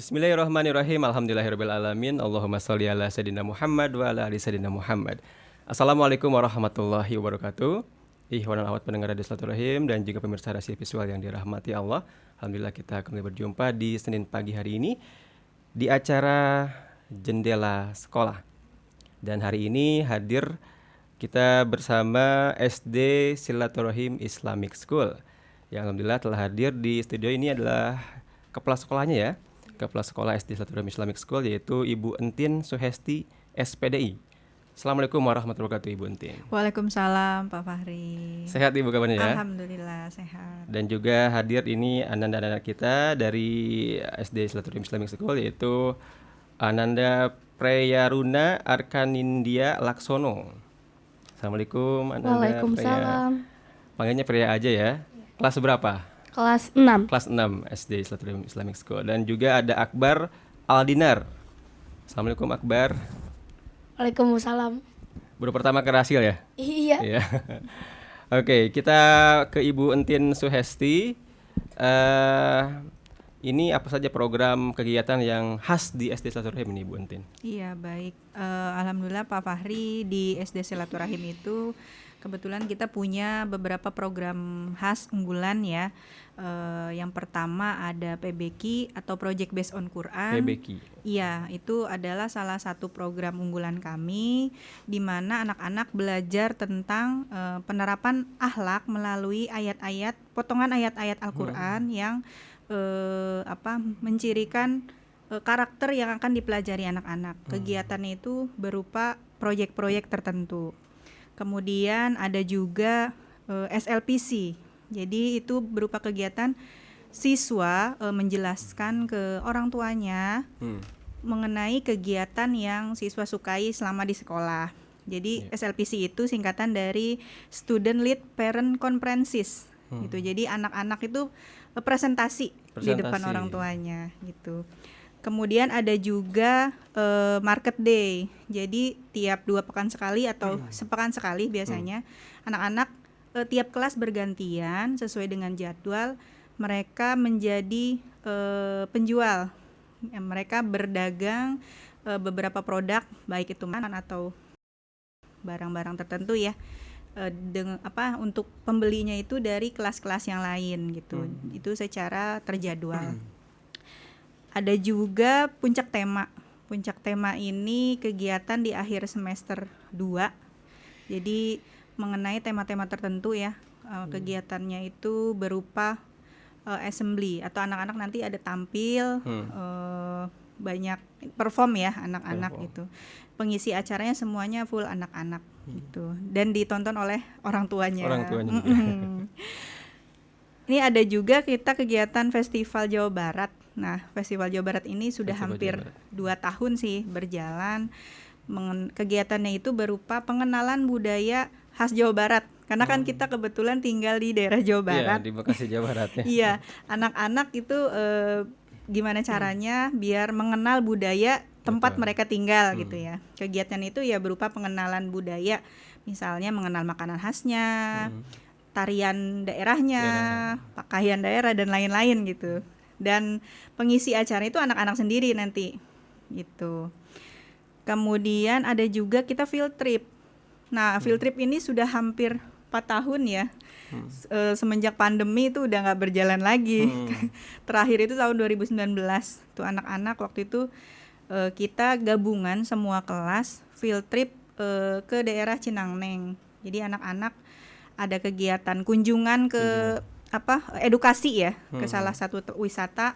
Bismillahirrahmanirrahim. Alhamdulillahirabbil alamin. Allahumma shalli ala sayidina Muhammad wa ala ali sayidina Muhammad. Assalamualaikum warahmatullahi wabarakatuh. Ikhwan dan akhwat pendengar Radio Silaturahim dan juga pemirsa Rasi Visual yang dirahmati Allah. Alhamdulillah kita kembali berjumpa di Senin pagi hari ini di acara Jendela Sekolah. Dan hari ini hadir kita bersama SD Silaturahim Islamic School. Yang alhamdulillah telah hadir di studio ini adalah kepala sekolahnya ya. Kepala Sekolah SD Silaturahim Islamic School yaitu Ibu Entin Suhesti SPDI. Assalamualaikum warahmatullahi wabarakatuh Ibu Entin. Waalaikumsalam Pak Fahri. Sehat Ibu kabarnya ya? Alhamdulillah sehat. Dan juga hadir ini anak-anak kita dari SD Silaturahim Islamic School yaitu Ananda Preyaruna Arkanindya Laksono. Assalamualaikum Ananda. Waalaikumsalam. Panggilnya Preya aja ya. Kelas berapa? Kelas 6. Kelas 6 SD Silaturahim Islamic School. Dan juga ada Akbar Aldinar. Assalamualaikum Akbar. Waalaikumsalam. Baru pertama ke Rasil ya? Iya. Iya. Oke, kita ke Ibu Entin Suhesti. Ini apa saja program kegiatan yang khas di SD Silaturahim ini Ibu Entin? Iya baik. Alhamdulillah Pak Fahri di SD Silaturahim itu kebetulan kita punya beberapa program khas unggulan ya. Yang pertama ada PBQ atau Project Based on Quran. PBQ. Iya, itu adalah salah satu program unggulan kami di mana anak-anak belajar tentang penerapan akhlak melalui ayat-ayat, potongan ayat-ayat Al-Qur'an yang mencirikan karakter yang akan dipelajari anak-anak. Kegiatannya itu berupa proyek-proyek tertentu. Kemudian ada juga SLPC. Jadi itu berupa kegiatan siswa menjelaskan ke orang tuanya mengenai kegiatan yang siswa sukai selama di sekolah. Jadi SLPC itu singkatan dari Student Lead Parent Conferences. Gitu. Jadi anak-anak itu presentasi di depan orang tuanya gitu. Kemudian ada juga Market Day. Jadi tiap 2 pekan sekali atau sepekan sekali biasanya anak-anak tiap kelas bergantian sesuai dengan jadwal mereka menjadi penjual. Mereka berdagang beberapa produk baik itu makanan atau barang-barang tertentu ya. Untuk pembelinya itu dari kelas-kelas yang lain gitu. Itu secara terjadwal. Ada juga puncak tema. Puncak tema ini kegiatan di akhir semester 2. Jadi mengenai tema-tema tertentu ya. Kegiatannya itu berupa assembly atau anak-anak nanti ada tampil banyak perform ya anak-anak gitu. Pengisi acaranya semuanya full anak-anak gitu. Dan ditonton oleh orang tuanya. Orang tuanya. Ini ada juga kita kegiatan Festival Jawa Barat. Nah, Festival Jawa Barat ini sudah hampir 2 tahun sih berjalan. Kegiatannya itu berupa pengenalan budaya khas Jawa Barat. Karena kan kita kebetulan tinggal di daerah Jawa Barat. Iya, di Bekasi Jawa Barat ya. Iya, anak-anak itu gimana caranya biar mengenal budaya tempat mereka tinggal gitu ya. Kegiatan itu ya berupa pengenalan budaya. Misalnya mengenal makanan khasnya, tarian daerahnya, pakaian daerah dan lain-lain gitu. Dan pengisi acara itu anak-anak sendiri nanti gitu. Kemudian ada juga kita field trip. Nah, field trip ini sudah hampir 4 tahun ya. Semenjak pandemi itu udah gak berjalan lagi. Terakhir itu tahun 2019. Tuh anak-anak waktu itu kita gabungan semua kelas field trip ke daerah Cinangneng. Jadi anak-anak ada kegiatan kunjungan ke edukasi ya, ke salah satu wisata.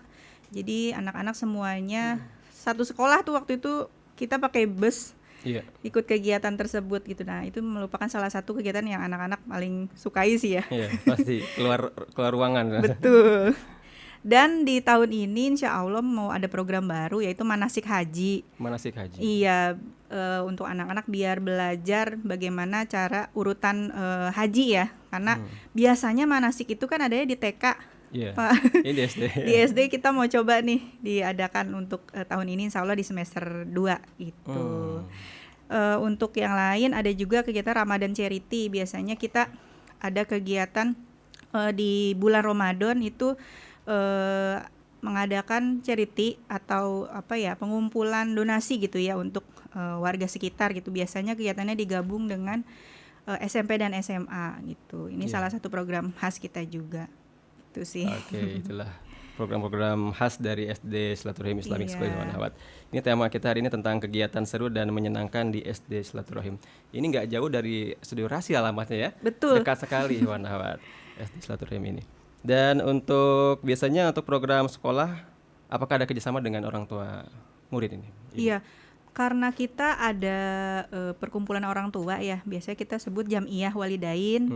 Jadi anak-anak semuanya satu sekolah tuh waktu itu kita pakai bus. Ikut kegiatan tersebut gitu. Nah, itu merupakan salah satu kegiatan yang anak-anak paling sukai sih ya. Iya, pasti keluar ruangan. Betul. Dan di tahun ini insya Allah mau ada program baru yaitu manasik haji. Manasik haji. Iya, untuk anak-anak biar belajar bagaimana cara urutan haji ya. Karena biasanya manasik itu kan adanya di TK. Iya. Ini di SD. Di SD kita mau coba nih diadakan untuk tahun ini insya Allah di semester 2 itu. Untuk yang lain ada juga kegiatan Ramadan Charity. Biasanya kita ada kegiatan di bulan Ramadan itu mengadakan charity atau pengumpulan donasi gitu ya untuk warga sekitar gitu. Biasanya kegiatannya digabung dengan SMP dan SMA gitu. Ini Iya. salah satu program khas kita juga. Itu sih. Oke, itulah program-program khas dari SD Silaturahim Islamic Iya. School Iwan Ahwat. Ini tema kita hari ini tentang kegiatan seru dan menyenangkan di SD Silaturahim. Ini nggak jauh dari Studio Rasi alamatnya ya. Betul. Dekat sekali Iwan Ahwat SD Silaturahim ini. Dan untuk biasanya untuk program sekolah, apakah ada kerjasama dengan orang tua murid ini? Iya, karena kita ada perkumpulan orang tua ya, biasanya kita sebut Jam'iyah Walidain.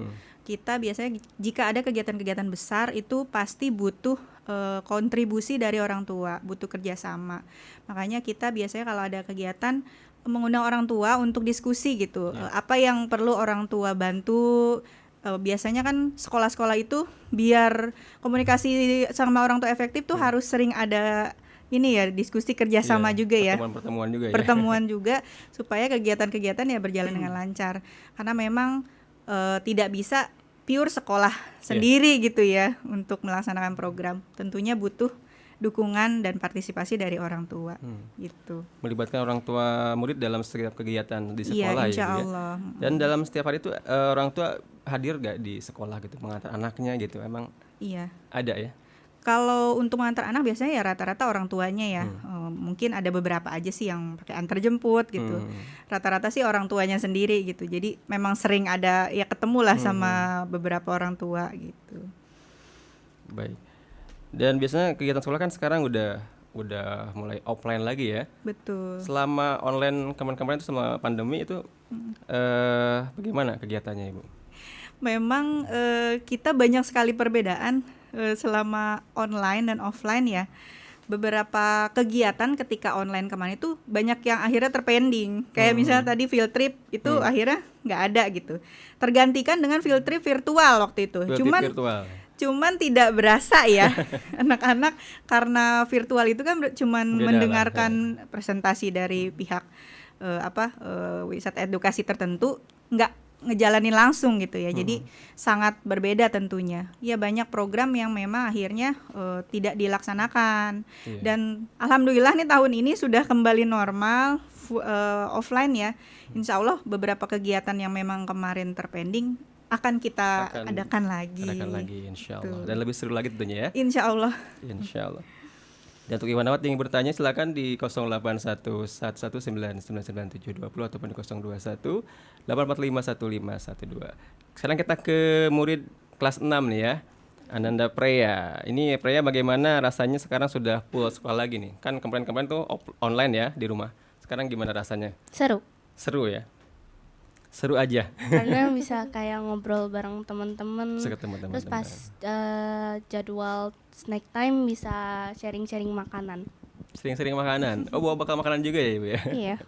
Kita biasanya jika ada kegiatan-kegiatan besar itu pasti butuh kontribusi dari orang tua, butuh kerjasama. Makanya kita biasanya kalau ada kegiatan mengundang orang tua untuk diskusi gitu, apa yang perlu orang tua bantu. Biasanya kan sekolah-sekolah itu biar komunikasi sama orang tua efektif tuh harus sering ada ini ya, diskusi kerjasama juga ya, Pertemuan-pertemuan juga ya. pertemuan juga supaya kegiatan-kegiatan ya berjalan dengan lancar. Karena memang tidak bisa pure sekolah sendiri gitu ya untuk melaksanakan program. Tentunya butuh dukungan dan partisipasi dari orang tua gitu. Melibatkan orang tua murid dalam setiap kegiatan di Iya, sekolah insya ya, Bu, ya. Allah. Dan dalam setiap hari itu orang tua hadir gak di sekolah gitu mengantar anaknya gitu, emang Iya. ada ya? Kalau untuk mengantar anak biasanya ya rata-rata orang tuanya ya. Mungkin ada beberapa aja sih yang pakai antar jemput gitu. Rata-rata sih orang tuanya sendiri gitu. Jadi memang sering ada ya ketemu lah sama beberapa orang tua gitu. Baik. Dan biasanya kegiatan sekolah kan sekarang udah mulai offline lagi ya. Betul. Selama online kemarin-kemarin itu selama pandemi itu bagaimana kegiatannya, Ibu? Memang kita banyak sekali perbedaan selama online dan offline ya. Beberapa kegiatan ketika online kemarin itu banyak yang akhirnya terpending. Kayak misalnya tadi field trip itu akhirnya nggak ada gitu. Tergantikan dengan field trip virtual waktu itu. Field trip virtual. Cuman tidak berasa ya anak-anak karena virtual itu kan cuman Beda lah, mendengarkan presentasi dari pihak wisata edukasi tertentu, nggak ngejalanin langsung gitu ya. Jadi sangat berbeda tentunya. Ya banyak program yang memang akhirnya tidak dilaksanakan. Iya. Dan alhamdulillah nih tahun ini sudah kembali normal offline ya. Insya Allah beberapa kegiatan yang memang kemarin terpending akan kita adakan lagi. Insya Allah. Dan lebih seru lagi tentunya ya. Insya Allah. Insya Allah. Dan untuk Iwan Ahwat yang bertanya silakan di 081119999720 ataupun di 021-845-1512. Sekarang kita ke murid kelas 6 nih ya. Ananda Preya. Ini Preya bagaimana rasanya sekarang sudah full sekolah lagi nih? Kan kemarin-kemarin tuh online ya di rumah. Sekarang gimana rasanya? Seru. Seru ya? Seru aja. Karena bisa kayak ngobrol bareng teman-teman. Bisa ketemu teman-teman. Terus pas jadwal snack time bisa sharing-sharing makanan. Sering-sering makanan. Oh, bawa bakal makanan juga ya, Ibu ya? Iya.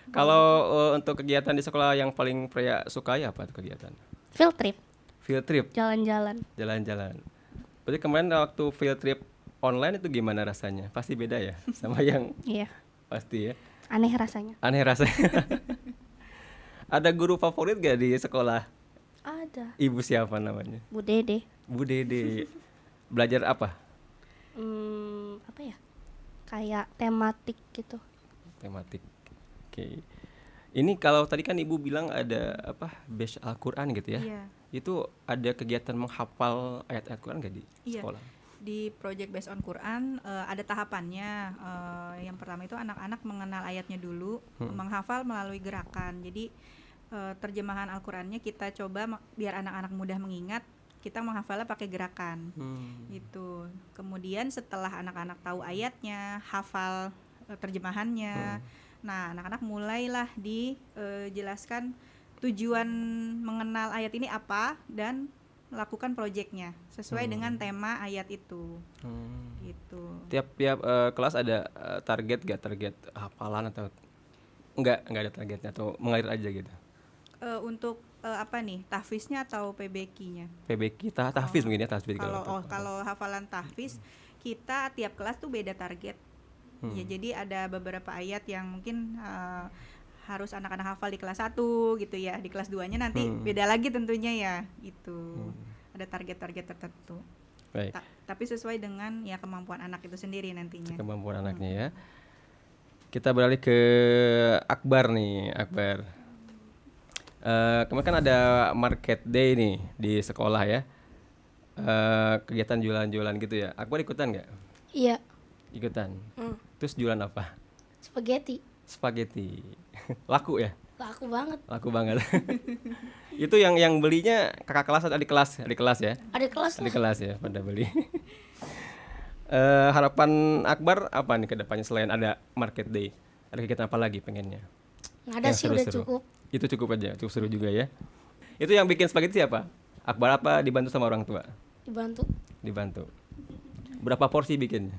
Kalau untuk kegiatan di sekolah yang paling Preya sukai apa tuh kegiatan? Field trip, Field trip, jalan-jalan. jalan-jalan. Berarti kemarin waktu field trip online itu gimana rasanya? Pasti beda ya sama yang Iya. pasti ya. Aneh rasanya. Aneh rasanya. Ada guru favorit gak di sekolah? Ada. Ibu siapa namanya? Bu Dede. Bu Dede. Belajar apa? Apa ya? Kayak tematik gitu. Tematik. Oke. Ini kalau tadi kan Ibu bilang ada apa? Bash Al-Qur'an gitu ya. Iya. Itu ada kegiatan menghafal ayat-ayat Quran gak di Iya. sekolah? Di Project Based on Quran ada tahapannya. Yang pertama itu anak-anak mengenal ayatnya dulu, menghafal melalui gerakan. Jadi terjemahan Al-Qur'annya kita coba biar anak-anak mudah mengingat, kita menghafalnya pakai gerakan. Gitu. Kemudian setelah anak-anak tahu ayatnya, hafal terjemahannya. Nah, anak-anak mulailah dijelaskan tujuan mengenal ayat ini apa dan melakukan proyeknya sesuai dengan tema ayat itu. Gitu. Tiap-tiap kelas ada target hafalan atau enggak ada targetnya atau mengalir aja gitu. Untuk apa nih? Tahfiznya atau PBQ-nya? PB kita tahfiz mungkin ya tahfiz Kalau hafalan tahfiz kita tiap kelas tuh beda target. Ya, jadi ada beberapa ayat yang mungkin harus anak-anak hafal di kelas 1 gitu ya. Di kelas 2-nya nanti beda lagi tentunya ya. Itu. Ada target-target tertentu. Baik. tapi sesuai dengan ya kemampuan anak itu sendiri nantinya. Kemampuan anaknya ya. Kita beralih ke Akbar nih, Akbar. Kemarin kan ada market day nih di sekolah ya. Kegiatan jualan-jualan gitu ya. Akbar ikutan nggak? Iya. Ikutan. Terus jualan apa? Spaghetti. Spaghetti. Laku ya? Laku banget. Laku banget. Itu yang belinya kakak kelas atau adik kelas? Adik kelas ya? Ada kelas Adik lah. kelas ya pada beli. Harapan Akbar apa nih ke depannya selain ada market day? Ada kegiatan apa lagi pengennya? Nggak ada Yang sih, udah seru-seru. cukup. Itu cukup aja, cukup seru juga ya. Itu yang bikin spaghetti siapa? Akbar apa dibantu sama orang tua? Dibantu Dibantu. Berapa porsi bikinnya?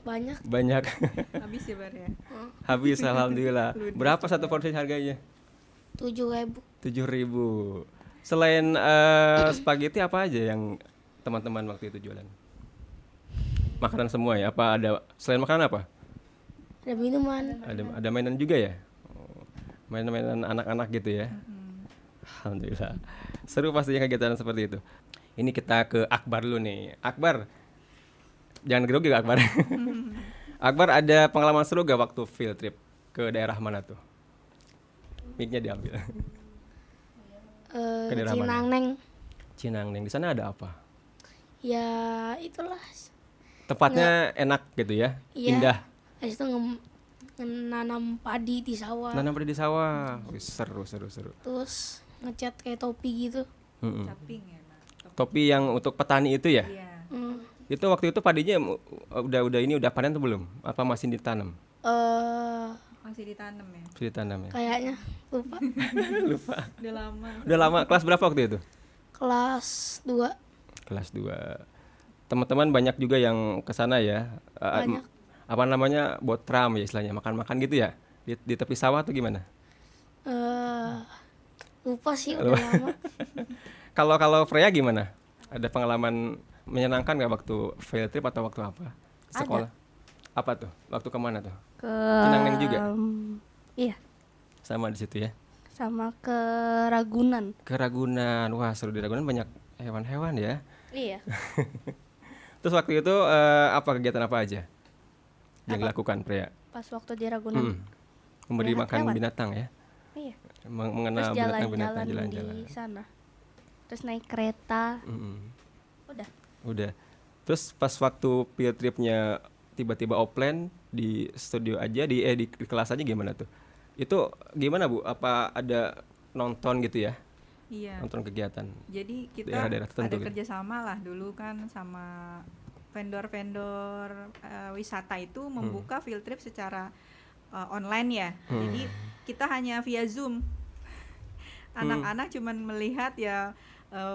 banyak. Banyak. Habis ya Bar ya. Habis alhamdulillah. Berapa satu porsi harganya? 7.000. 7.000. Selain spaghetti apa aja yang teman-teman waktu itu jualan? Makanan semua ya? Apa ada selain makanan apa? Ada minuman. Ada mainan juga ya? Oh, mainan-mainan anak-anak gitu ya? Alhamdulillah. Seru pastinya kegiatan seperti itu. Ini kita ke Akbar dulu nih. Akbar, jangan grogi Akbar. Akbar ada pengalaman seru gak waktu field trip ke daerah mana tuh? Mic-nya diambil. Ke daerah mana? Cinangneng. Cinangneng. Di sana ada apa? Ya itulah. Tempatnya enak gitu ya? Iya. Indah. Habis itu nanam padi di sawah. Nanam padi di sawah. Wih, seru. Terus ngecat kayak topi gitu. Mm-mm. Caping ya. Nah. Topi yang untuk petani itu ya? Iya. Itu waktu itu padinya udah panen atau belum? Apa masih ditanam? Masih ditanam ya. Masih ditanam ya? Kayaknya lupa. Lupa. Udah lama. Udah lama. Kelas berapa waktu itu? Kelas 2. Kelas 2. Teman-teman banyak juga yang ke sana ya. Banyak. Apa namanya? Buat tram ya istilahnya, makan-makan gitu ya. Di tepi sawah tuh gimana? Lupa sih, udah lama. Kalau Freya gimana? Ada pengalaman menyenangkan nggak waktu field trip atau waktu apa? Sekolah. Apa tuh? Waktu kemana tuh? Ke Cinangneng juga? Iya, Sama di situ ya. sama ke Ragunan. Ke Ragunan. Wah, seru di Ragunan banyak hewan-hewan ya. Iya. Terus waktu itu apa kegiatan apa aja yang dilakukan Freya? Pas waktu di Ragunan. Memberi Lihat makan hewan. binatang ya. Iya. Mengenal Terus binatang-binatang jalan-jalan jalan-jalan. di sana. Terus naik kereta. Udah. Udah. Terus pas waktu field tripnya tiba-tiba offline di studio aja di kelas aja gimana tuh? Itu gimana Bu? Apa ada nonton gitu ya? Iya. Nonton kegiatan. Jadi kita Daerah-daerah tertentu ada gitu. kerjasama lah dulu kan sama vendor-vendor wisata itu membuka field trip secara online ya. Jadi kita hanya via Zoom. Anak-anak cuman melihat ya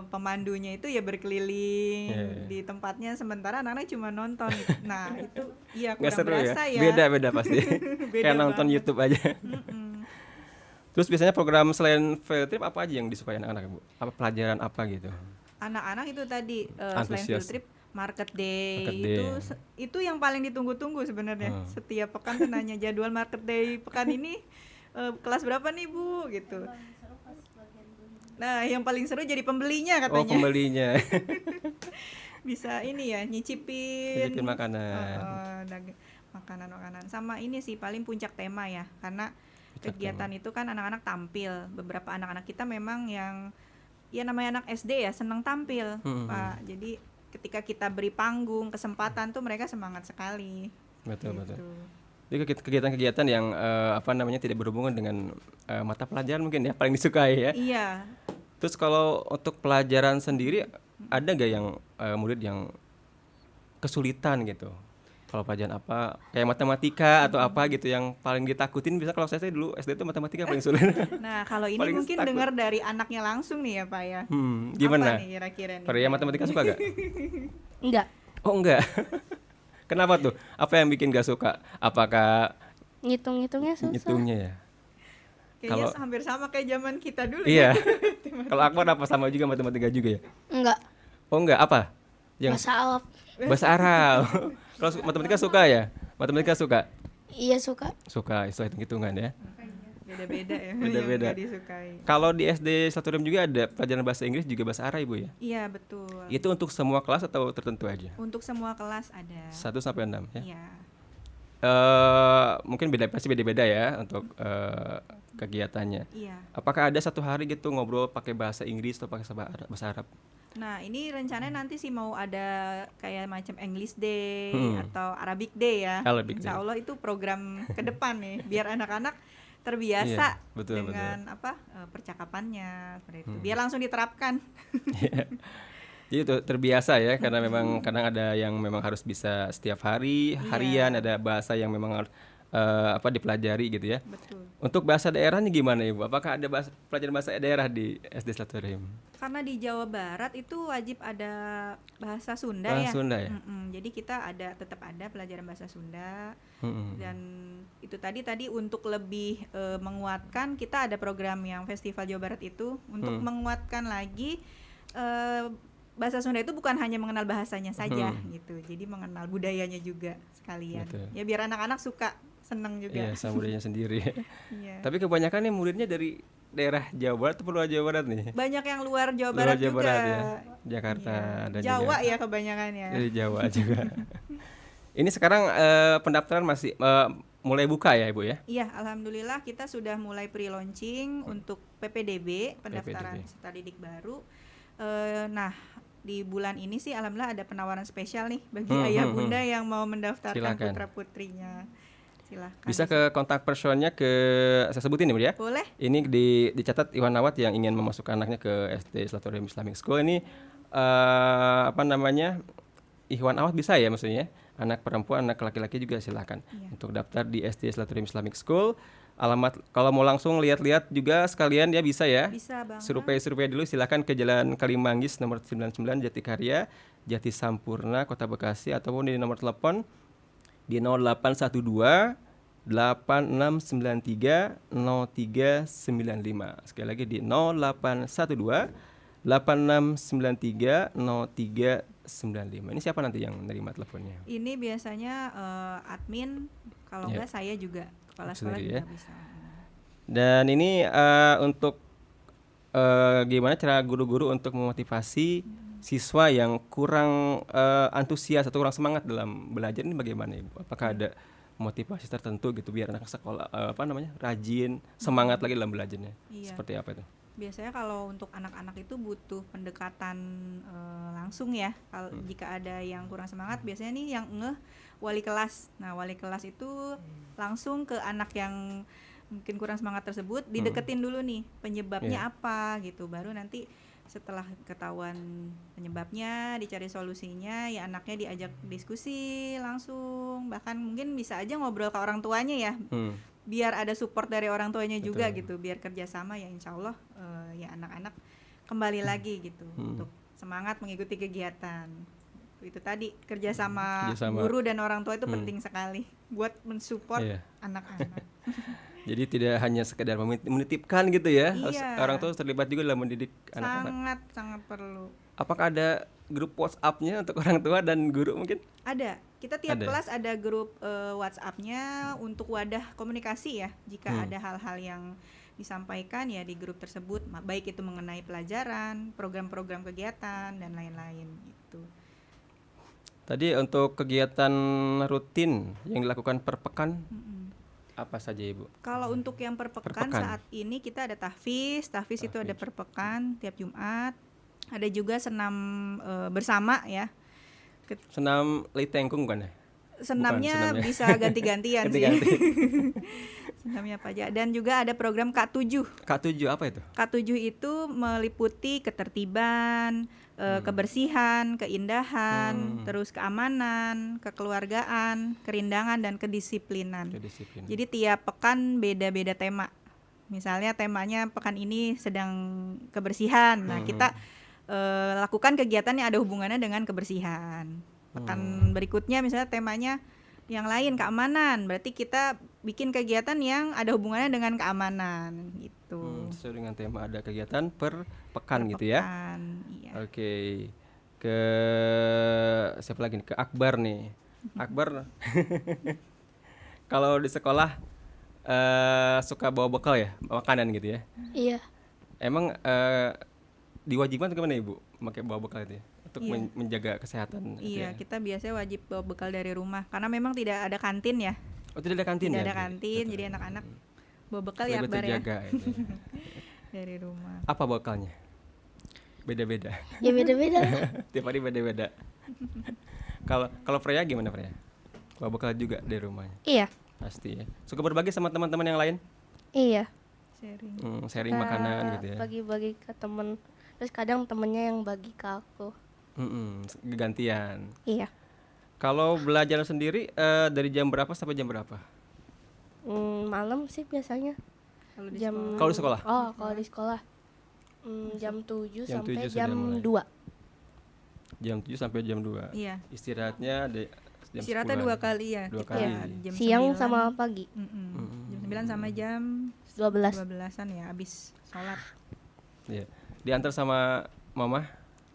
pemandunya itu ya berkeliling di tempatnya, sementara anak-anak cuma nonton. Nah itu iya Nggak kurang seru berasa ya. Beda pasti. Beda Kayak nonton banget. YouTube aja. Terus biasanya program selain field trip apa aja yang disukai anak-anak Bu? Apa pelajaran apa gitu? Anak-anak itu tadi selain Antusias. field trip, market day, Market day. itu yang paling ditunggu-tunggu sebenarnya. Setiap pekan tuh nanya jadwal market day pekan ini kelas berapa nih Bu gitu. Nah yang paling seru jadi pembelinya Oh, katanya. pembelinya. Bisa ini ya nyicipin Nyicipin makanan. makanan-makanan. Sama ini sih paling puncak tema ya, karena Puncak kegiatan itu kan anak-anak tampil. Beberapa anak-anak kita memang yang ya namanya anak SD ya senang tampil, Pak. Jadi ketika kita beri panggung, kesempatan tuh mereka semangat sekali. Betul. Gitu. Jadi kegiatan-kegiatan yang apa namanya tidak berhubungan dengan mata pelajaran mungkin ya paling disukai ya. Iya. Terus kalau untuk pelajaran sendiri ada gak yang murid yang kesulitan gitu? Kalau pelajaran apa kayak matematika atau apa gitu yang paling ditakutin? Bisa kalau saya dulu SD itu matematika paling sulit. Nah kalau ini Paling mungkin takut. dengar dari anaknya langsung nih ya Pak ya. Gimana? Apa nih kira-kira nih? Pria matematika suka gak? Enggak. Oh enggak. Kenapa tuh? Apa yang bikin gak suka? Apakah Ngitung-ngitungnya susah. hitungnya ya? Kayaknya Kalau- hampir sama kayak zaman kita dulu Iya. ya. Kalau Akbar apa sama juga matematika juga ya? Enggak. Oh enggak, apa? Yang Bahasa Arab. bahasa Arab. Kalau matematika suka ya? Matematika suka? Iya suka. Suka istilah hitung-hitungan ya. beda-beda ya Beda-beda. yang nggak disukai. Kalau di SD Saturim juga ada pelajaran bahasa Inggris juga bahasa Arab Ibu ya? Iya betul. Itu untuk semua kelas atau tertentu aja? Untuk semua kelas ada. 1 sampai 6 ya? Iya. Mungkin pasti beda-beda ya untuk kegiatannya. Iya. Apakah ada satu hari gitu ngobrol pakai bahasa Inggris atau pakai bahasa Arab? Nah ini rencananya nanti sih mau ada kayak macam English Day Hmm. atau Arabic Day ya. Arabic Insya Day. Allah itu program ke depan nih biar anak-anak terbiasa Iya, betul, dengan percakapannya seperti itu. Biar langsung diterapkan. Jadi itu terbiasa ya karena memang kadang ada yang memang harus bisa setiap hari, harian, ada bahasa yang memang harus dipelajari gitu ya. Betul. Untuk bahasa daerahnya gimana Ibu? Apakah ada pelajaran bahasa daerah di SD Saturim? Karena di Jawa Barat itu wajib ada bahasa Sunda Bahasa ya. Sunda ya? Jadi kita tetap ada pelajaran bahasa Sunda. Mm-mm. Dan itu tadi untuk lebih menguatkan, kita ada program yang Festival Jawa Barat itu untuk menguatkan lagi bahasa Sunda itu bukan hanya mengenal bahasanya saja gitu. Jadi mengenal budayanya juga sekalian. Betul. Ya biar anak-anak suka, seneng juga. Iya, sama budayanya sendiri. Iya. Tapi kebanyakan nih muridnya dari daerah Jawa Barat atau luar Jawa Barat nih? Banyak yang luar Jawa Luar Barat Jawa juga. Barat ya, Jakarta Iya. dan Jawa juga ya kebanyakan ya. dari Jawa juga. Ini sekarang pendaftaran masih mulai buka ya Ibu ya? Iya, alhamdulillah kita sudah mulai pre-launching untuk PPDB, pendaftaran PPDB. peserta didik baru. Nah, di bulan ini sih alhamdulillah ada penawaran spesial nih bagi ayah bunda yang mau mendaftarkan Silakan. putra-putrinya. Silakan. Bisa ke kontak personnya ke saya sebutin nih Bu ya. Boleh? Ini dicatat Iwan Awat yang ingin memasukkan anaknya ke SD Selatorium Islamic School ini Iwan Awat bisa ya maksudnya. Anak perempuan, anak laki-laki juga silakan untuk daftar di SD Selatorium Islamic School. Alamat kalau mau langsung lihat-lihat juga sekalian ya bisa ya. Bisa banget. Survei dulu silakan ke Jalan Kalimanggis nomor 99 Jatikarya, Jati Sampurna, Kota Bekasi ataupun di nomor telepon di 0812 8693 0395. Sekali lagi di 0812 8693 0395. Ini siapa nanti yang menerima teleponnya? Ini biasanya admin, kalau enggak saya juga kepala sekolah Sendiri juga ya. bisa. Dan ini untuk gimana cara guru-guru untuk memotivasi siswa yang kurang antusias atau kurang semangat dalam belajar ini bagaimana Ibu? Apakah ada motivasi tertentu gitu biar anak sekolah rajin, semangat lagi dalam belajarnya? Iya. Seperti apa itu? Biasanya kalau untuk anak-anak itu butuh pendekatan langsung ya. Kalau jika ada yang kurang semangat, biasanya nih yang wali kelas. Nah, wali kelas itu langsung ke anak yang mungkin kurang semangat tersebut, dideketin dulu nih penyebabnya apa gitu. Baru nanti setelah ketahuan penyebabnya, dicari solusinya, ya anaknya diajak diskusi langsung. Bahkan mungkin bisa aja ngobrol ke orang tuanya ya. Biar ada support dari orang tuanya juga gitu, biar kerjasama ya insya Allah ya anak-anak kembali lagi gitu untuk semangat mengikuti kegiatan. Itu tadi kerjasama guru dan orang tua itu penting sekali buat mensupport anak-anak. Jadi tidak hanya sekedar menitipkan gitu ya, harus Iya. orang tua terlibat juga dalam mendidik anak-anak. Sangat perlu. Apakah ada grup WhatsApp-nya untuk orang tua dan guru mungkin? Ada. Kita tiap Ada. kelas ada grup WhatsApp-nya untuk wadah komunikasi ya. Jika ada hal-hal yang disampaikan ya di grup tersebut, baik itu mengenai pelajaran, program-program kegiatan dan lain-lain gitu. Tadi untuk kegiatan rutin yang dilakukan per pekan apa saja Ibu? Kalau untuk yang per pekan saat ini kita ada tahfiz itu ada per pekan tiap Jumat. Ada juga senam bersama ya. Senam litengkung bukan ya? Senamnya senamnya. bisa ganti-gantian sih. Senamnya apa aja. Dan juga ada program K7. K7 apa itu? K7 itu meliputi ketertiban, kebersihan, keindahan, terus keamanan, kekeluargaan, kerindangan dan kedisiplinan. Jadi tiap pekan beda-beda tema. Misalnya temanya pekan ini sedang kebersihan. Nah, kita lakukan kegiatan yang ada hubungannya dengan kebersihan. Pekan berikutnya misalnya temanya yang lain keamanan, berarti kita bikin kegiatan yang ada hubungannya dengan keamanan gitu. Sesuai dengan tema ada kegiatan per pekan gitu ya. Iya. Oke. Ke siapa lagi nih? Ke Akbar nih. Akbar. Kalau di sekolah suka bawa bekal ya, makanan gitu ya. Iya. Emang diwajibkan atau gimana Ibu pakai bawa bekal itu ya? Untuk Iya. menjaga kesehatan gitu Iya, ya. kita biasanya wajib bawa bekal dari rumah karena memang tidak ada kantin ya. Oh, tidak ada kantin Tidak ya? ada kantin, jadi anak-anak bawa bekal ya Lebih Akbar ya terjaga itu ya. dari rumah. Apa bekalnya? Beda-beda. Ya beda-beda lah. Tiap hari beda-beda. Kalau kalau Freya gimana Freya? Bawa bekal juga dari rumahnya? Iya. Pasti ya. Suka berbagi sama teman-teman yang lain? Iya. Sharing. Sharing makanan gitu ya. Bagi-bagi ke temen. Terus kadang temennya yang bagi ke aku. Gantian. Iya. Kalau belajar sendiri dari jam berapa sampai jam berapa? Malam sih biasanya. Kalau di Jam sekolah. Kalau di sekolah? Oh, kalau di sekolah. Jam 7 Jam sampai 7 sudah jam mulai. 2. Jam 7 sampai jam 2. Iya. Istirahatnya ada jam Istirahatnya 10-an. 2 kali ya. Dua Kita kali. jam Siang 9. sama pagi. Jam 9 sama jam 12. 12-an ya habis sholat. Iya. Diantar sama mama,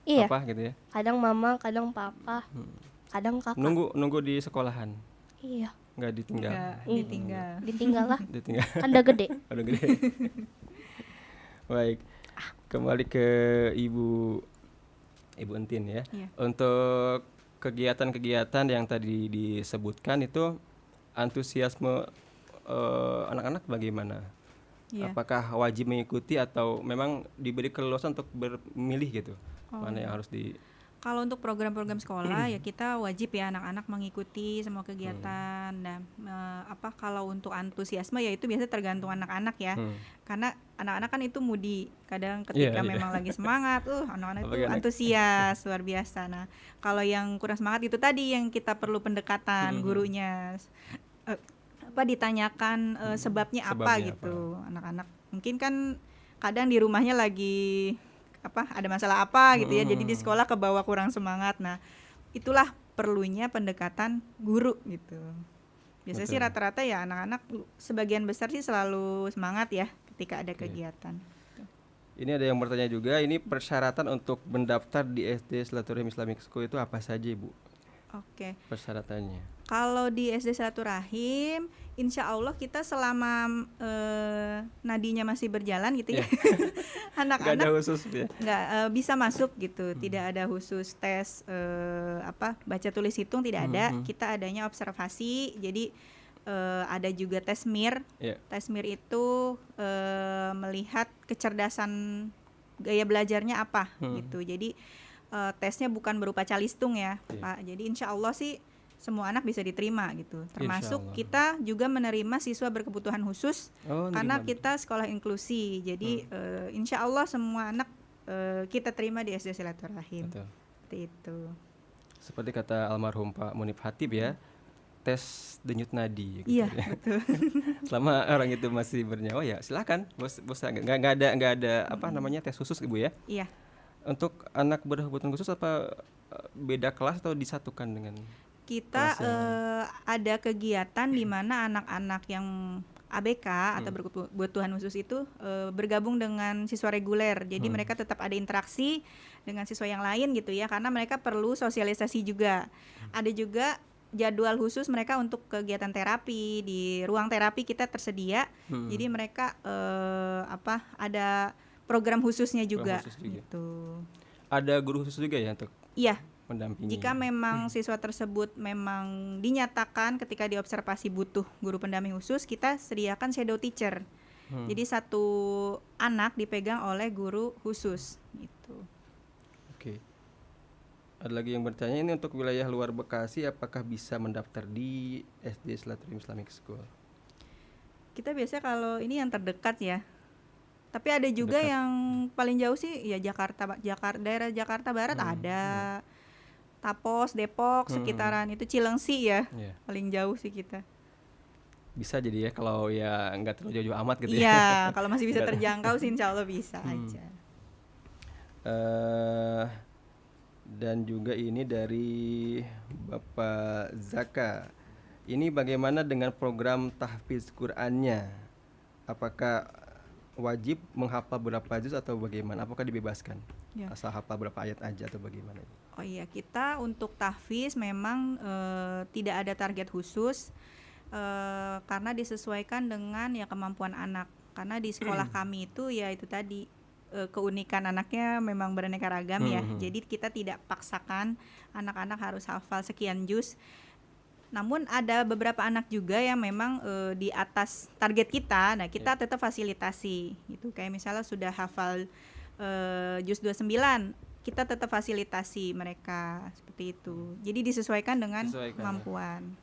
Iya. papa gitu ya. Kadang mama, kadang papa, kadang kakak. Nunggu di sekolahan. Iya. Nggak ditinggal. Enggak ditinggal. Ditinggal lah. Ditinggal. Kan udah gede. Udah gede. Baik. Kembali ke Ibu Entin ya. Iya. Untuk kegiatan-kegiatan yang tadi disebutkan itu antusiasme anak-anak bagaimana? Iya. Apakah wajib mengikuti atau memang diberi keleluasan untuk bermilih gitu? Oh. Mana yang harus di Kalau untuk program-program sekolah ya kita wajib ya anak-anak mengikuti semua kegiatan. Nah, kalau untuk antusiasme ya itu biasanya tergantung anak-anak ya. Karena anak-anak kan itu moody. Kadang ketika Iya. memang lagi semangat, anak-anak itu Apalagi anak- antusias luar biasa. Nah, kalau yang kurang semangat itu tadi yang kita perlu pendekatan gurunya. Ditanyakan sebabnya apa Sebabnya gitu. Anak-anak mungkin kan kadang di rumahnya lagi ada masalah apa gitu ya, jadi di sekolah kebawa kurang semangat. Nah, itulah perlunya pendekatan guru gitu. Biasanya sih Betul. rata-rata ya anak-anak sebagian besar sih selalu semangat ya ketika ada kegiatan. Ini ada yang bertanya juga, ini persyaratan untuk mendaftar di SD Silaturahim Islamic School itu apa saja Ibu? Oke. Persyaratannya. Kalau di SD Silaturahim, insya Allah kita selama nadinya masih berjalan gitu ya, Gak anak-anak ada khusus ya. nggak bisa masuk gitu. Tidak ada khusus tes baca tulis hitung, tidak ada. Kita adanya observasi. Jadi ada juga tes MIR. Iya. Tes MIR itu melihat kecerdasan gaya belajarnya apa gitu. Jadi tesnya bukan berupa calistung ya, Iya. Pak. Jadi insya Allah sih semua anak bisa diterima gitu. Termasuk Allah. kita juga menerima siswa berkebutuhan khusus karena kita sekolah inklusi. Jadi insya Allah semua anak kita terima di SD Silaturahim. Betul. Seperti itu. Seperti kata almarhum Pak Munib Hatib ya, tes denyut nadi. Gitu Iya, ya. betul. Selama orang itu masih bernyawa ya silakan, bos nggak ada tes khusus Ibu ya. Iya. Untuk Untuk anak berkebutuhan khusus apa beda kelas atau disatukan dengan? kita Kelasnya. ada kegiatan di mana anak-anak yang ABK atau berkebutuhan khusus itu bergabung dengan siswa reguler. Jadi mereka tetap ada interaksi dengan siswa yang lain gitu ya, karena mereka perlu sosialisasi juga. Ada juga jadwal khusus mereka untuk kegiatan terapi. Di ruang terapi kita tersedia. Jadi mereka ada program khususnya juga, khusus juga. gitu. Ada guru khusus juga ya untuk Iya. mendampingi. Jika memang siswa tersebut memang dinyatakan ketika diobservasi butuh guru pendamping khusus, kita sediakan shadow teacher. Jadi satu anak dipegang oleh guru khusus gitu. Oke. Ada lagi yang bertanya, ini untuk wilayah luar Bekasi apakah bisa mendaftar di SD Silaturahim Islamic School? Kita biasanya kalau ini yang terdekat ya. Tapi ada juga Dekat. yang paling jauh sih ya daerah Jakarta Barat ada. Tapos, Depok, sekitaran itu Cilengsi ya. Iya. Paling jauh sih kita. Bisa jadi ya kalau ya nggak terlalu jauh amat gitu ya. Iya, kalau masih bisa terjangkau sih insya Allah bisa aja. Dan juga ini dari Bapak Zaka. Ini bagaimana dengan program tahfiz Qur'annya? Apakah wajib menghafal berapa juz atau bagaimana? Apakah dibebaskan? Ya. Asal hafal berapa ayat aja atau bagaimana? Oh iya, kita untuk tahfiz memang tidak ada target khusus. karena disesuaikan dengan ya kemampuan anak. Karena di sekolah kami itu ya itu tadi keunikan anaknya memang beraneka ragam ya. Jadi kita tidak paksakan anak-anak harus hafal sekian juz. Namun ada beberapa anak juga yang memang di atas target kita. Nah, kita tetap fasilitasi gitu. Kayak misalnya sudah hafal juz 29, kita tetap fasilitasi mereka seperti itu. Jadi disesuaikan dengan kemampuan.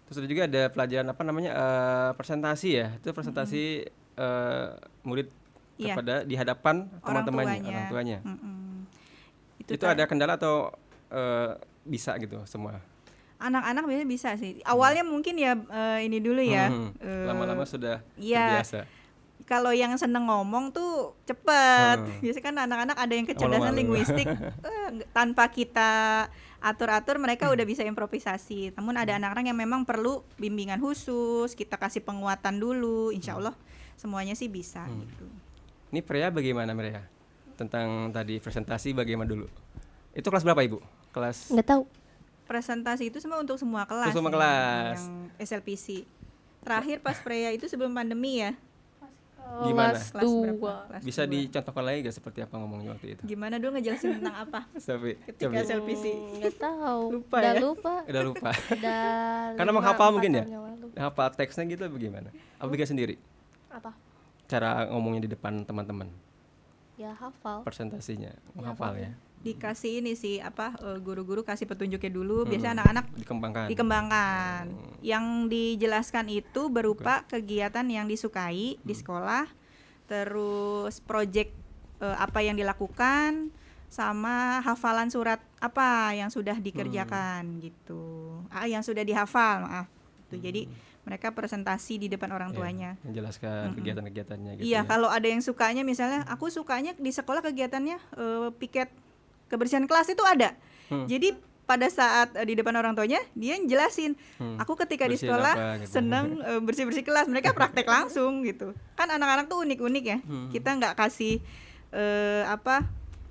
Terus ada juga ada pelajaran apa namanya presentasi ya. Itu presentasi murid kepada di hadapan teman-temannya, orang tuanya. Itu ada kendala atau bisa gitu semua? Anak-anak biasanya bisa sih. Awalnya mungkin ya ini dulu ya. Lama-lama sudah terbiasa. Kalau yang seneng ngomong tuh cepet. Biasanya kan anak-anak ada yang kecerdasan linguistik, tanpa kita atur-atur mereka udah bisa improvisasi. Namun ada anak-anak yang memang perlu bimbingan khusus, kita kasih penguatan dulu. Insya Allah semuanya sih bisa gitu. Ini Freya bagaimana Freya? Tentang tadi presentasi bagaimana dulu? Itu kelas berapa Ibu? Kelas? Nggak tahu. Presentasi itu semua untuk semua kelas. Semua kelas. Yang SLPC. Terakhir pas Freya itu sebelum pandemi ya. Gimana? Kelas 2. Bisa dicontohkan lagi gak seperti apa ngomongnya waktu itu? Gimana dulu ngejelasin tentang apa? Ketika SLPC. Nggak tahu. Lupa Udah ya? lupa. Udah lupa. Udah Karena 5, menghafal 4 mungkin ya? tahun yang lalu. Hafal teksnya gitu bagaimana? Apa bikin sendiri? Apa? Cara ngomongnya di depan teman-teman? Ya hafal. Presentasinya menghafal ya? Dikasih ini sih guru-guru kasih petunjuknya dulu. Biasanya anak-anak dikembangkan. Yang dijelaskan itu berupa kegiatan yang disukai di sekolah, terus project apa yang dilakukan, sama hafalan surat apa yang sudah dikerjakan gitu. Yang sudah dihafal, maaf. Jadi mereka presentasi di depan orang tuanya. Menjelaskan kegiatan-kegiatannya gitu. Iya, kalau ada yang sukanya misalnya aku sukanya di sekolah kegiatannya piket kebersihan kelas itu ada. Jadi pada saat di depan orang tuanya dia jelasin, aku ketika di sekolah apa, gitu. seneng bersih-bersih kelas, mereka praktek langsung gitu. Kan anak-anak tuh unik-unik ya. Kita nggak kasih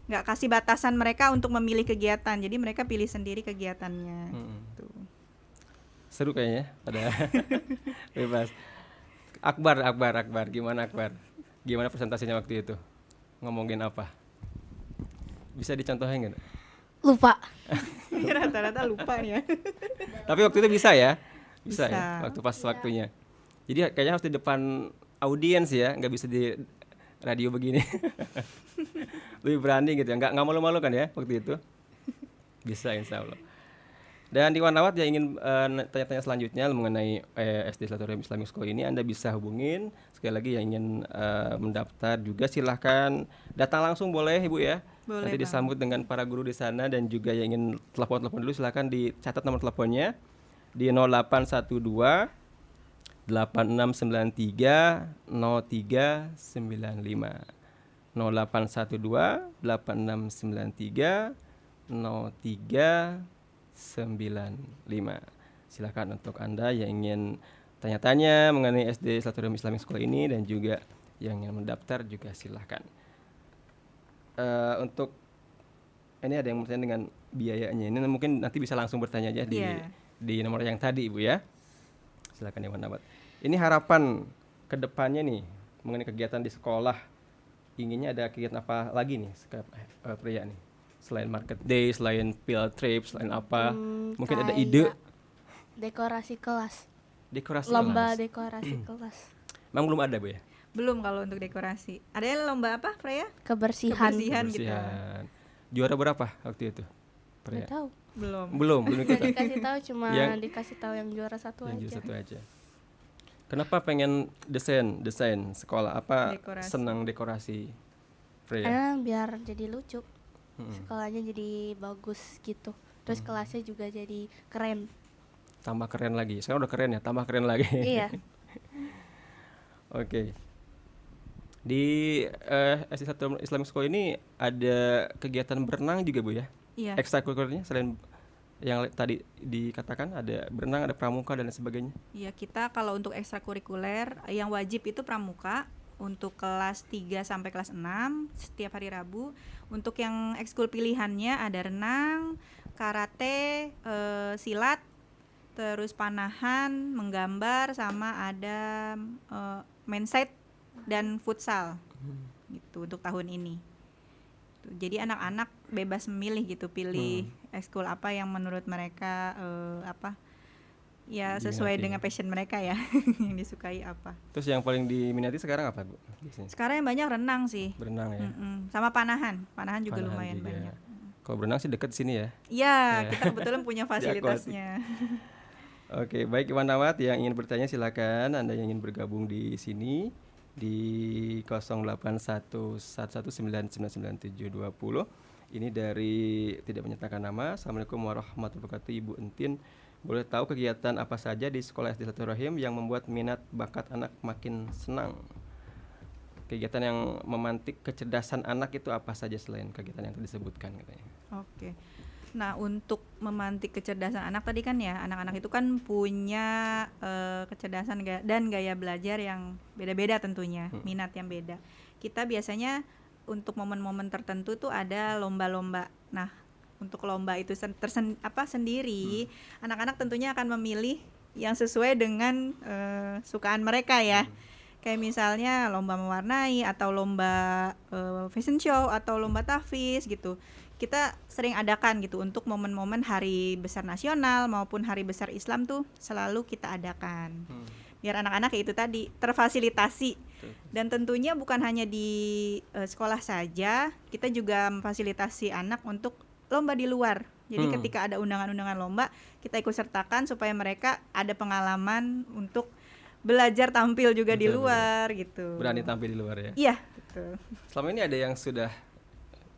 nggak kasih batasan mereka untuk memilih kegiatan. Jadi mereka pilih sendiri kegiatannya. Gitu. Seru kayaknya pada bebas. Akbar, gimana Akbar? Gimana presentasinya waktu itu? Ngomongin apa? Bisa dicontohin nggak? Lupa. Rata-rata lupa ya. Tapi waktu itu bisa ya? Bisa. Ya? Waktu pas Iya. waktunya. Jadi kayaknya harus di depan audiens ya, nggak bisa di radio begini. Lebih berani gitu ya, nggak malu-malu kan ya waktu itu? Bisa insya Allah. Dan di Warnawat yang ingin tanya-tanya selanjutnya mengenai SD Laboratorium Islamic School ini, Anda bisa hubungin. Sekali lagi yang ingin mendaftar juga silahkan datang langsung boleh Ibu ya. Boleh, nanti disambut dengan para guru di sana, dan juga yang ingin telepon dulu silahkan dicatat nomor teleponnya di 0812 8693 0395 0812 8693 0395. Silakan untuk Anda yang ingin tanya-tanya mengenai SD Laboratorium Islamic School ini, dan juga yang ingin mendaftar juga silakan. Untuk ini ada yang bertanya dengan biayanya, ini mungkin nanti bisa langsung bertanya aja di nomor yang tadi Ibu ya. Silakan Ibu Nabat. Ini harapan kedepannya nih mengenai kegiatan di sekolah, inginnya ada kegiatan apa lagi nih Freya nih? Selain market day, selain field trip, selain apa? Mungkin ada ide? Dekorasi kelas. Lomba Lomba dekorasi kelas. Memang belum ada Bu ya? Belum kalau untuk dekorasi. Ada lomba apa, Freya? Kebersihan. Gitu. Juara berapa waktu itu? Nggak tahu. Belum Nggak kita. dikasih tahu, cuma Yang- dikasih tahu yang juara satu aja. Kenapa pengen desain sekolah? Apa Dekorasi. senang dekorasi Freya? Karena biar jadi lucu. Sekolahnya jadi bagus gitu. Terus kelasnya juga jadi keren. Tambah keren lagi. Sekarang udah keren ya, tambah keren lagi. Iya. Oke. Di SD Laboratorium Islamic School ini ada kegiatan berenang juga Bu ya? Iya. Ekstrakurikulernya selain yang tadi dikatakan ada berenang, ada pramuka dan sebagainya. Iya, kita kalau untuk ekstrakurikuler yang wajib itu pramuka untuk kelas 3 sampai kelas 6 setiap hari Rabu. Untuk yang ekskul pilihannya ada renang, karate, silat, terus panahan, menggambar, sama ada mindset dan futsal gitu untuk tahun ini. Jadi anak-anak bebas memilih gitu, pilih ekskul apa yang menurut mereka ya sesuai Diminati. dengan passion mereka ya yang disukai apa. Terus yang paling diminati sekarang apa, Bu? Biasanya? Sekarang yang banyak renang sih. Berenang ya. Sama panahan juga Panahan lumayan juga. banyak. Kalau berenang sih deket sini ya. Iya, Ya. kita kebetulan punya fasilitasnya. Oke, baik Iwan Awat yang ingin bertanya silakan. Anda yang ingin bergabung di sini di 081119999720. Ini dari tidak menyatakan nama. Assalamualaikum warahmatullahi wabarakatuh, Ibu Entin. Boleh tahu kegiatan apa saja di Sekolah SD Silaturahim yang membuat minat bakat anak makin senang? Kegiatan yang memantik kecerdasan anak itu apa saja selain kegiatan yang tadi disebutkan katanya? Oke. Nah, untuk memantik kecerdasan anak tadi kan ya, anak-anak itu kan punya kecerdasan dan gaya belajar yang beda-beda tentunya, minat yang beda. Kita biasanya untuk momen-momen tertentu tuh ada lomba-lomba. Nah, untuk lomba itu sendiri, anak-anak tentunya akan memilih yang sesuai dengan sukaan mereka ya. Kayak misalnya lomba mewarnai atau lomba fashion show atau lomba tahfiz gitu. Kita sering adakan gitu untuk momen-momen hari besar nasional maupun hari besar Islam tuh selalu kita adakan. Biar anak-anak kayak itu tadi terfasilitasi. Dan tentunya bukan hanya di sekolah saja, kita juga memfasilitasi anak untuk lomba di luar. Jadi ketika ada undangan-undangan lomba, kita ikut sertakan supaya mereka ada pengalaman untuk belajar tampil juga di luar gitu. Berani tampil di luar ya? Iya, betul. Selama ini ada yang sudah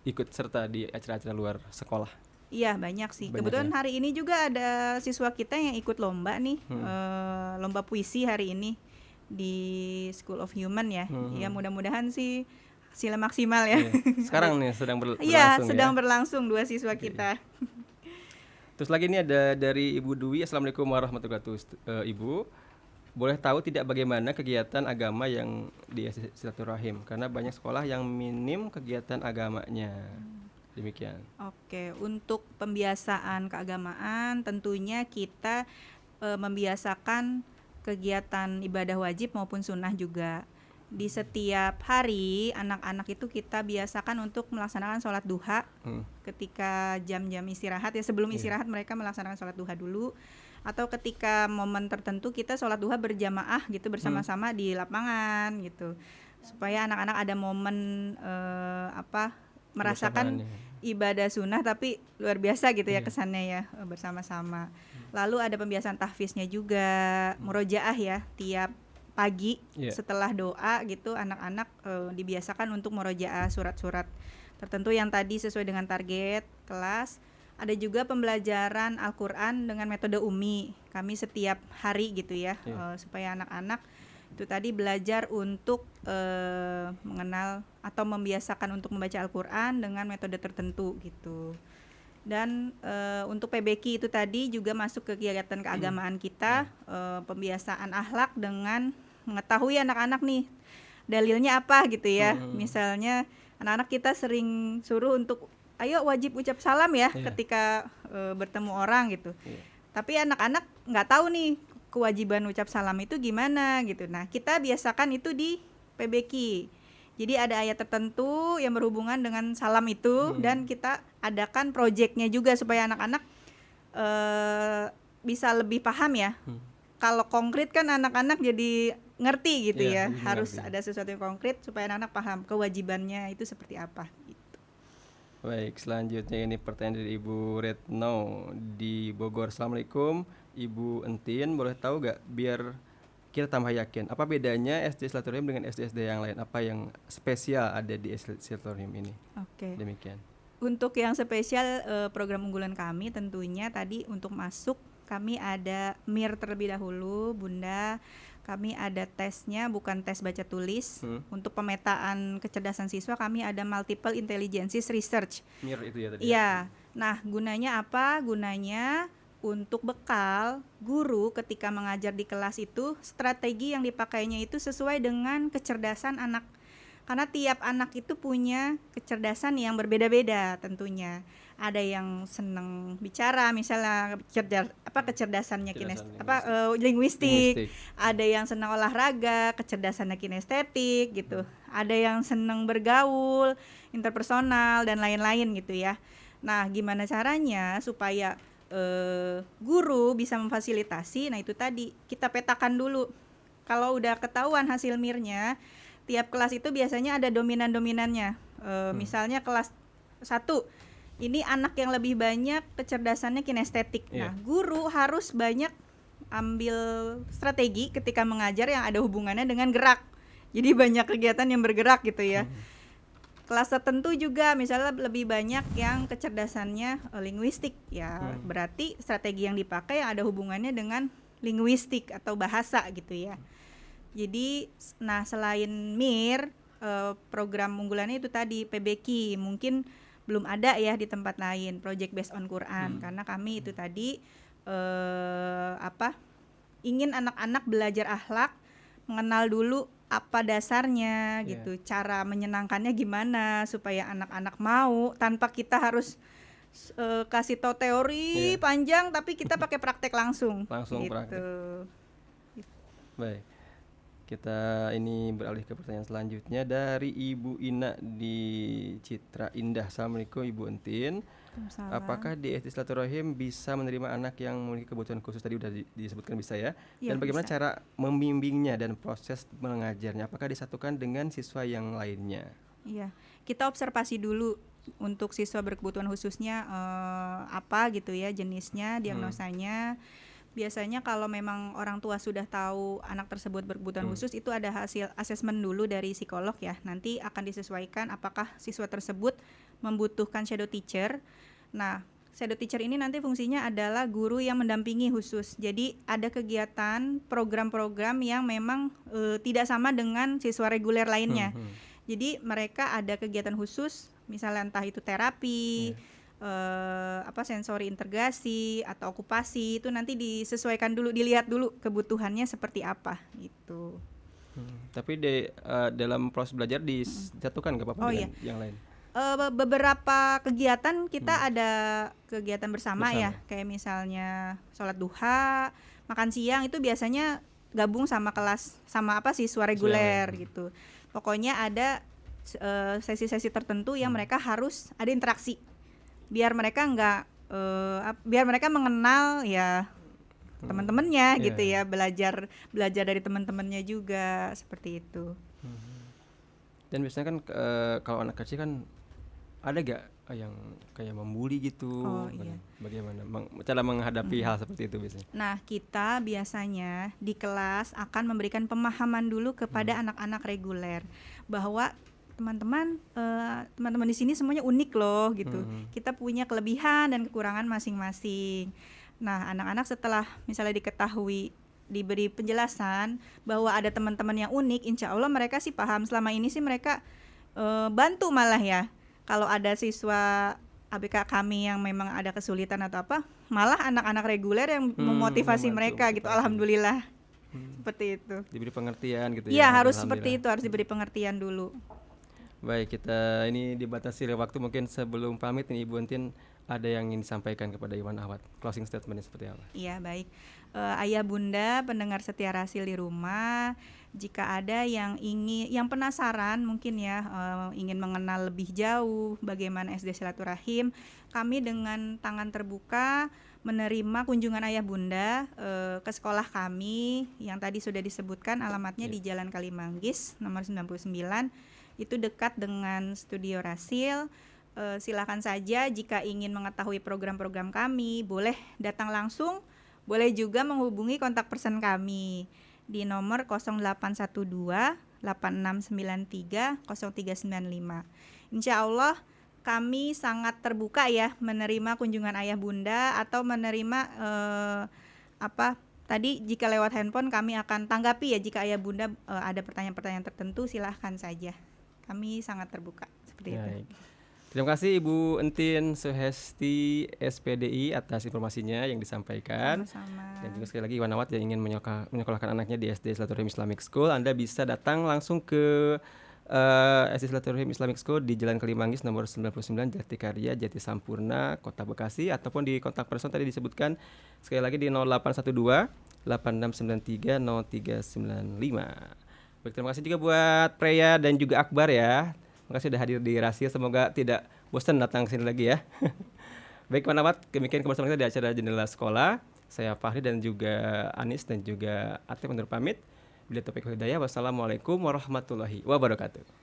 ikut serta di acara-acara luar sekolah? Iya, banyak sih. Banyak Kebetulan ya? hari ini juga ada siswa kita yang ikut lomba nih, lomba puisi hari ini di School of Human ya. Ya mudah-mudahan sih hasilnya maksimal ya. Iya. Sekarang nih sedang berlangsung Iya, sedang ya? berlangsung dua siswa kita. Terus lagi ini ada dari Ibu Dwi. Assalamualaikum warahmatullahi wabarakatuh, Ibu. Boleh tahu tidak bagaimana kegiatan agama yang di Silaturahim? Karena banyak sekolah yang minim kegiatan agamanya. Demikian. Oke, untuk pembiasaan keagamaan tentunya kita membiasakan kegiatan ibadah wajib maupun sunnah juga. Di setiap hari anak-anak itu kita biasakan untuk melaksanakan sholat duha ketika jam-jam istirahat ya, sebelum istirahat mereka melaksanakan sholat duha dulu, atau ketika momen tertentu kita sholat duha berjamaah gitu bersama-sama di lapangan gitu, supaya anak-anak ada momen merasakan ibadah sunnah tapi luar biasa gitu ya kesannya ya, bersama-sama. Lalu ada pembiasaan tahfiznya juga, murojaah ya, tiap pagi setelah doa gitu anak-anak dibiasakan untuk murojaah surat-surat tertentu yang tadi sesuai dengan target kelas. Ada juga pembelajaran Al-Quran dengan metode Umi. Kami setiap hari gitu ya, supaya anak-anak itu tadi belajar untuk mengenal atau membiasakan untuk membaca Al-Quran dengan metode tertentu gitu. Dan untuk PBQ itu tadi juga masuk ke kegiatan keagamaan kita, pembiasaan akhlak dengan mengetahui anak-anak nih dalilnya apa gitu ya. Misalnya anak-anak kita sering suruh untuk ayo wajib ucap salam ya ketika bertemu orang gitu. Tapi anak-anak nggak tahu nih kewajiban ucap salam itu gimana gitu. Nah, kita biasakan itu di PBQ. Jadi ada ayat tertentu yang berhubungan dengan salam itu dan kita adakan proyeknya juga supaya anak-anak bisa lebih paham ya. Kalau konkret kan anak-anak jadi ngerti gitu ya. Harus ada sesuatu yang konkret supaya anak-anak paham kewajibannya itu seperti apa gitu. Baik, selanjutnya ini pertanyaan dari Ibu Retno di Bogor. Assalamualaikum Ibu Entin, boleh tahu gak biar kita tambah yakin apa bedanya SD Silaturahim dengan SD-SD yang lain? Apa yang spesial ada di SD Silaturahim ini? Oke. Demikian. Untuk yang spesial program unggulan kami tentunya tadi untuk masuk kami ada MIR terlebih dahulu, Bunda. Kami ada tesnya, bukan tes baca tulis. Untuk pemetaan kecerdasan siswa kami ada multiple intelligence research. MIR itu ya tadi. Iya. Nah, gunanya apa? Gunanya untuk bekal guru ketika mengajar di kelas itu, strategi yang dipakainya itu sesuai dengan kecerdasan anak. Karena tiap anak itu punya kecerdasan yang berbeda-beda tentunya. Ada yang senang bicara, misalnya kecerdasannya linguistik. Ada yang senang olahraga, kecerdasannya kinestetik gitu. Ada yang senang bergaul, interpersonal dan lain-lain gitu ya. Nah, gimana caranya supaya guru bisa memfasilitasi? Nah, itu tadi kita petakan dulu. Kalau udah ketahuan hasil MIR-nya, tiap kelas itu biasanya ada dominan-dominannya. Misalnya kelas 1, ini anak yang lebih banyak kecerdasannya kinestetik. Nah, guru harus banyak ambil strategi ketika mengajar yang ada hubungannya dengan gerak. Jadi banyak kegiatan yang bergerak gitu ya. Kelas tertentu juga misalnya lebih banyak yang kecerdasannya linguistik ya. Berarti strategi yang dipakai yang ada hubungannya dengan linguistik atau bahasa gitu ya. Jadi, nah selain MIR, program unggulannya itu tadi PBQ mungkin belum ada ya di tempat lain, Project Based on Quran, karena kami itu tadi ingin anak-anak belajar akhlak, mengenal dulu apa dasarnya gitu, cara menyenangkannya gimana supaya anak-anak mau tanpa kita harus kasih tau teori panjang, tapi kita pakai praktek langsung gitu. Praktek. Baik. Kita ini beralih ke pertanyaan selanjutnya dari Ibu Ina di Citra Indah. Assalamualaikum Ibu Entin. Apakah di SD Silaturahim bisa menerima anak yang memiliki kebutuhan khusus, tadi udah disebutkan bisa ya? Dan bagaimana bisa cara membimbingnya dan proses mengajarnya? Apakah disatukan dengan siswa yang lainnya? Iya, kita observasi dulu untuk siswa berkebutuhan khususnya apa gitu ya jenisnya, diagnosanya. Biasanya kalau memang orang tua sudah tahu anak tersebut berkebutuhan khusus, itu ada hasil asesmen dulu dari psikolog ya. Nanti akan disesuaikan apakah siswa tersebut membutuhkan shadow teacher. Nah, shadow teacher ini nanti fungsinya adalah guru yang mendampingi khusus. Jadi ada kegiatan, program-program yang memang tidak sama dengan siswa reguler lainnya. Jadi mereka ada kegiatan khusus, misalnya entah itu terapi, sensori integrasi atau okupasi, itu nanti disesuaikan dulu, dilihat dulu kebutuhannya seperti apa gitu. Tapi dalam proses belajar disatukan nggak apa-apa dengan yang lain? Beberapa kegiatan kita ada kegiatan bersama ya, kayak misalnya sholat duha, makan siang, itu biasanya gabung sama kelas, sama siswa reguler gitu. Pokoknya ada sesi-sesi tertentu yang mereka harus ada interaksi, biar mereka biar mereka mengenal ya teman-temannya gitu ya, belajar dari teman-temannya juga seperti itu. Dan biasanya kan kalau anak kecil kan ada gak yang kayak membuli gitu? Bagaimana cara menghadapi hal seperti itu biasanya? Nah, kita biasanya di kelas akan memberikan pemahaman dulu kepada anak-anak reguler bahwa teman-teman di sini semuanya unik loh gitu. Kita punya kelebihan dan kekurangan masing-masing. Nah, anak-anak setelah misalnya diketahui, diberi penjelasan bahwa ada teman-teman yang unik, insya Allah mereka sih paham. Selama ini sih mereka bantu malah ya. Kalau ada siswa ABK kami yang memang ada kesulitan atau apa, malah anak-anak reguler yang memotivasi mereka gitu. Alhamdulillah. Seperti itu. Diberi pengertian gitu ya. Iya, harus seperti itu, harus diberi pengertian dulu. Baik, kita ini dibatasi waktu, mungkin sebelum pamit nih Ibu Entin, ada yang ingin disampaikan kepada Iwan Ahwat, closing statementnya seperti apa? Iya, baik. Ayah bunda pendengar setia Rasil di rumah, jika ada yang penasaran mungkin ya, ingin mengenal lebih jauh bagaimana SD Silaturahim, kami dengan tangan terbuka menerima kunjungan ayah bunda ke sekolah kami yang tadi sudah disebutkan, alamatnya di Jalan Kalimanggis nomor 99, itu dekat dengan Studio Rasil. Silakan saja jika ingin mengetahui program-program kami, boleh datang langsung, boleh juga menghubungi kontak person kami di nomor 0812 8693 0395. Insya Allah kami sangat terbuka ya menerima kunjungan ayah bunda atau menerima tadi jika lewat handphone kami akan tanggapi ya, jika ayah bunda ada pertanyaan-pertanyaan tertentu silahkan saja. Kami sangat terbuka seperti itu. Terima kasih Ibu Entin Suhesti SPDI atas informasinya yang disampaikan. Sama-sama. Dan juga sekali lagi Iwan Ahwat yang ingin menyekolahkan anaknya di SD Silaturahim Islamic School, Anda bisa datang langsung ke SD Silaturahim Islamic School di Jalan Kalimanggis nomor 99 Jatikarya, Jati Sampurna, Kota Bekasi, ataupun di kontak person tadi disebutkan sekali lagi di 0812 8693 0395. Baik, terima kasih juga buat Preya dan juga Akbar ya. Terima kasih sudah hadir di Rahasia. Semoga tidak bosan datang ke sini lagi ya. Baik, penawat, demikian kebersamaan kita di acara Jendela Sekolah. Saya Fahri dan juga Anis dan juga Atep undur pamit. Bila taufiq wal hidayah. Wassalamualaikum warahmatullahi wabarakatuh.